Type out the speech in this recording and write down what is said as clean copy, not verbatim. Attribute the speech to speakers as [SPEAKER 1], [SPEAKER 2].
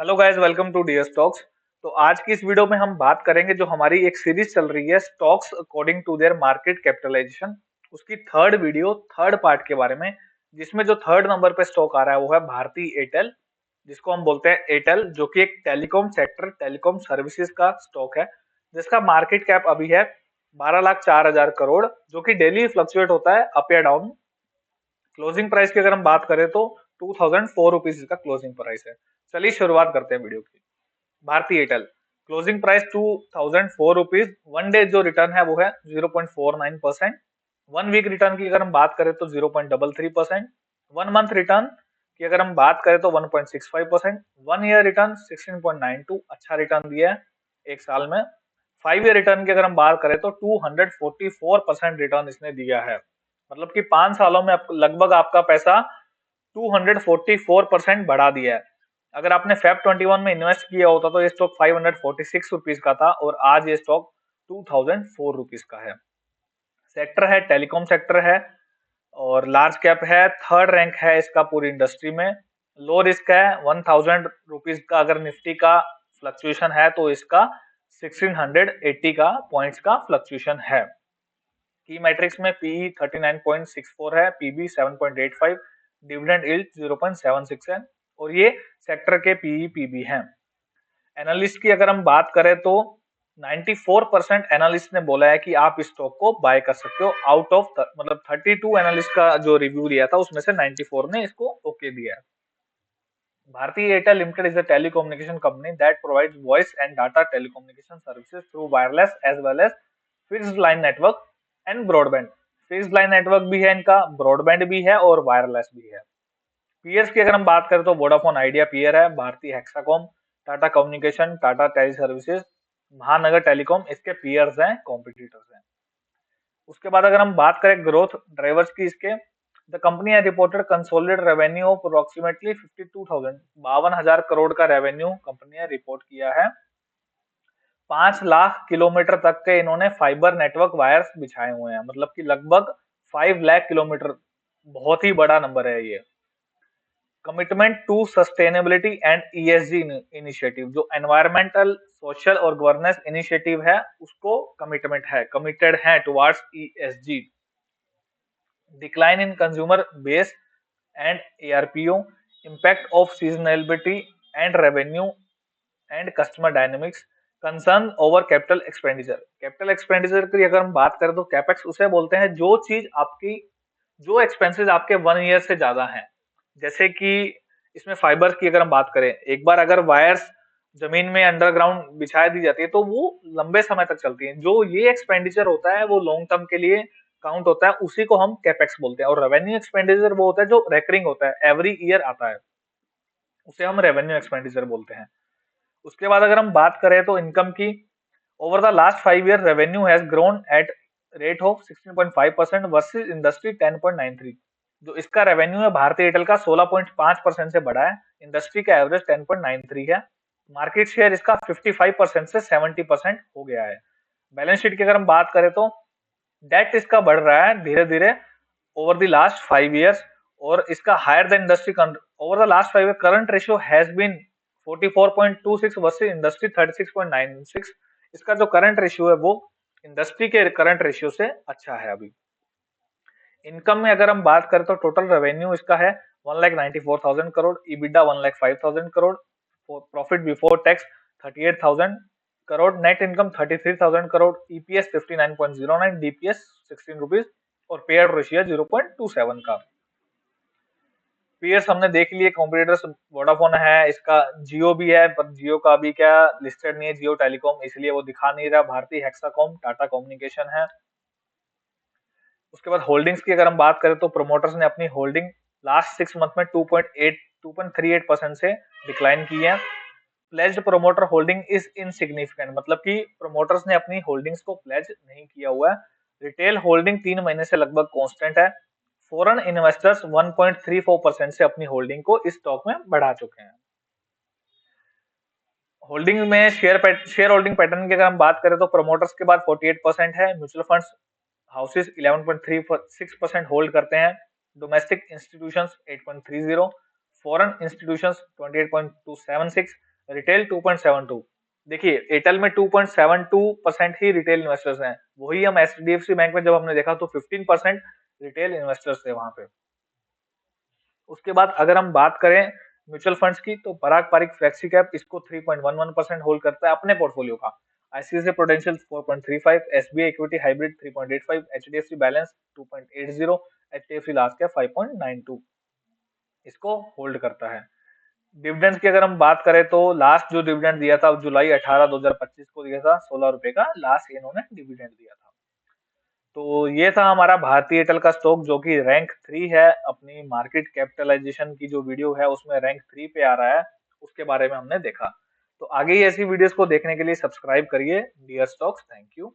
[SPEAKER 1] Hello guys, welcome to Dear Stocks. तो आज की इस वीडियो में हम बात करेंगे जो हमारी एक सीरीज चल रही है stocks according to their market capitalisation, उसकी थर्ड वीडियो थर्ड पार्ट के बारे में। जिसमें जो थर्ड नंबर पे स्टॉक आ रहा है वो है भारती एयरटेल, जिसको हम बोलते हैं एयरटेल, जो कि एक टेलीकॉम सेक्टर टेलीकॉम सर्विसेज का स्टॉक है, जिसका मार्केट कैप अभी है 12,04,000 करोड़, जो कि डेली फ्लक्चुएट होता है अप या डाउन। क्लोजिंग प्राइस की अगर हम बात करें तो 2004 रुपीज इसका क्लोजिंग प्राइस है। चलिए शुरुआत करते हैं वीडियो की। Bharti Airtel closing price 2004 rupees. One day जो रिटर्न है वो है 0.49%। वन वीक रिटर्न की अगर हम बात करें तो 0.33%। वन मंथ रिटर्न की अगर हम बात करें तो 1.65%। वन ईयर रिटर्न 16.92, अच्छा रिटर्न दिया है एक साल में। फाइव ईयर रिटर्न की अगर हम बात करें तो 244% रिटर्न इसने दिया है। मतलब कि 5 सालों में लगभग आपका पैसा 244% बढ़ा दिया है। अगर आपने फेब 21 में इन्वेस्ट किया होता तो ये स्टॉक 546 रुपीज का था और आज ये स्टॉक 2004 रुपीज का है। सेक्टर है टेलीकॉम सेक्टर है और लार्ज कैप है, थर्ड रैंक है इसका पूरी इंडस्ट्री में। लो रिस्क है, 1000 रुपीज का अगर निफ्टी का फ्लक्चुएशन है तो इसका 1680 का पॉइंट्स का फ्लक्चुएशन है। की मैट्रिक्स में पीई 39.64 है, पीबी 7.85, डिविडेंड यील्ड 0.76 है और ये सेक्टर के पीई पीबी हैं। एनालिस्ट की अगर हम बात करें तो 94% एनालिस्ट ने बोला है कि आप इस स्टॉक को बाय कर सकते हो। आउट ऑफ मतलब 32 एनालिस्ट का जो रिव्यू लिया था उसमें से 94 ने इसको ओके दिया है। Bharti Airtel Limited is a telecommunication company that provides voice and data telecommunication services through wireless as well as fixed line network and broadband। Fixed line network भी है इनका, ब्रॉडबैंड भी है और वायरलेस भी है। पीयर्स की अगर हम बात करें तो वोडाफोन आइडिया पीयर है, Bharti Hexacom, Tata Communication, Tata Teleservices, Mahanagar Telecom इसके पीयर्स हैं, कॉम्पिटिटर्स हैं। उसके बाद अगर हम बात करें ग्रोथ ड्राइवर्स की इसके, the company has reported consolidated revenue of approximately 52,000, 52,000 crore का रेवेन्यू कंपनी ने रिपोर्ट किया है। 5 लाख किलोमीटर तक के इन्होंने फाइबर नेटवर्क वायर्स बिछाए हुए हैं, मतलब कि लगभग 5 लाख किलोमीटर, बहुत ही बड़ा नंबर है ये। Commitment to sustainability and ESG initiative, जो एनवायरमेंटल सोशल और गवर्नेंस इनिशिएटिव है उसको कमिटमेंट है, कमिटेड है towards ESG. Decline in consumer base and ARPU, impact of seasonality and revenue and customer dynamics, concern over capital expenditure. Capital expenditure की अगर हम बात करें तो कैपेक्स उसे बोलते हैं जो चीज आपकी, जो एक्सपेंसेस आपके 1 ईयर से ज्यादा हैं। जैसे कि इसमें फाइबर की अगर हम बात करें, एक बार अगर वायर्स जमीन में अंडरग्राउंड बिछा दी जाती है तो वो लंबे समय तक चलती है। जो ये एक्सपेंडिचर होता है वो लॉन्ग टर्म के लिए काउंट होता है, उसी को हम कैपेक्स बोलते हैं। और रेवेन्यू एक्सपेंडिचर वो होता है जो रेकरिंग होता है, एवरी ईयर आता है, उसे हम रेवेन्यू एक्सपेंडिचर बोलते हैं। उसके बाद अगर हम बात करें तो इनकम की, over the last 5 year revenue has grown at rate of 16.5% versus industry 10.93। जो इसका रेवेन्यू है भारतीय एयरटेल का 16.5% से बढ़ा है, इंडस्ट्री का एवरेज 10.93 है। मार्केट शेयर इसका 55% से 70% हो गया है। बैलेंस शीट की अगर हम बात करें तो डेट इसका बढ़ रहा है धीरे धीरे ओवर द लास्ट 5 ईयर्स और इसका higher than industry. Over the last 5 year current ratio has been 44.26 versus industry 36.96। इसका जो करंट रेशियो है वो इंडस्ट्री के करंट रेशियो से अच्छा है अभी। इनकम में अगर हम बात करें तो टोटल रेवेन्यू इसका है 1,94,000 crore, EBITDA 1,05,000 crore, profit before tax 38,000 crore, net income 33,000 crore, EPS 59.09, DPS 16 rupees और पे आउट रेशियो 0.27 का। पीएस हमने देख लिए, कॉम्पिटिटर्स वोडाफोन है, इसका जियो भी है पर जियो का अभी क्या लिस्टेड नहीं है, जियो टेलीकॉम, इसलिए वो दिखा नहीं रहा। भारती हेक्साकॉम, टाटा कम्युनिकेशन है। उसके बाद होल्डिंग्स की अगर हम बात करें तो प्रोमोटर्स ने अपनी होल्डिंग लास्ट 6 मंथ में 2.38% से डिक्लाइन की है। Pledged promoter holding is insignificant, मतलब कि प्रोमोटर्स ने अपनी होल्डिंग्स को प्लेज नहीं किया हुआ है। रिटेल होल्डिंग 3 महीने से लगभग कांस्टेंट है। फॉरेन इन्वेस्टर्स 1.34% से अपनी होल्डिंग को इस स्टॉक में बढ़ा चुके हैं। होल्डिंग में शेयर होल्डिंग पैटर्न की अगर हम बात करें तो प्रमोटर्स के बाद 48% है, म्यूचुअल फंड्स हाउसेस 11.36% होल्ड करते हैं, domestic institutions 8.30, foreign institutions 28.276, retail 2.72। देखिए एयरटेल में 2.72% ही रिटेल इन्वेस्टर्स हैं, वही हम एचडीएफसी बैंक में जब हमने देखा तो 15% रिटेल इन्वेस्टर्स थे वहां पे। उसके बाद अगर हम बात करें म्यूचुअल फंड्स की, तो पराग पारिक फ्लेक्सी कैप इसको 3.11% होल्ड करता है अपने पोर्टफोलियो का। ICICI prudential 4.35, SBI equity hybrid 3.85, HDFC balance 2.80, HDFC large cap 5.92 इसको होल्ड करता है। डिविडेंड्स की अगर हम बात करें तो लास्ट जो डिविडेंड दिया था जुलाई 18 2025 को दिया था, 16 रुपए का लास्ट इन्होंने डिविडेंड दिया था। तो ये था हमारा भारतीय एयरटेल का स्टॉक जो कि रैंक 3 है, अपनी मार्केट कैपिटलाइजेशन की जो वीडियो है उसमें रैंक 3 पे आ रहा है, उसके बारे में हमने देखा। तो आगे ही ऐसी वीडियोस को देखने के लिए सब्सक्राइब करिए डियर स्टॉक्स। Thank you.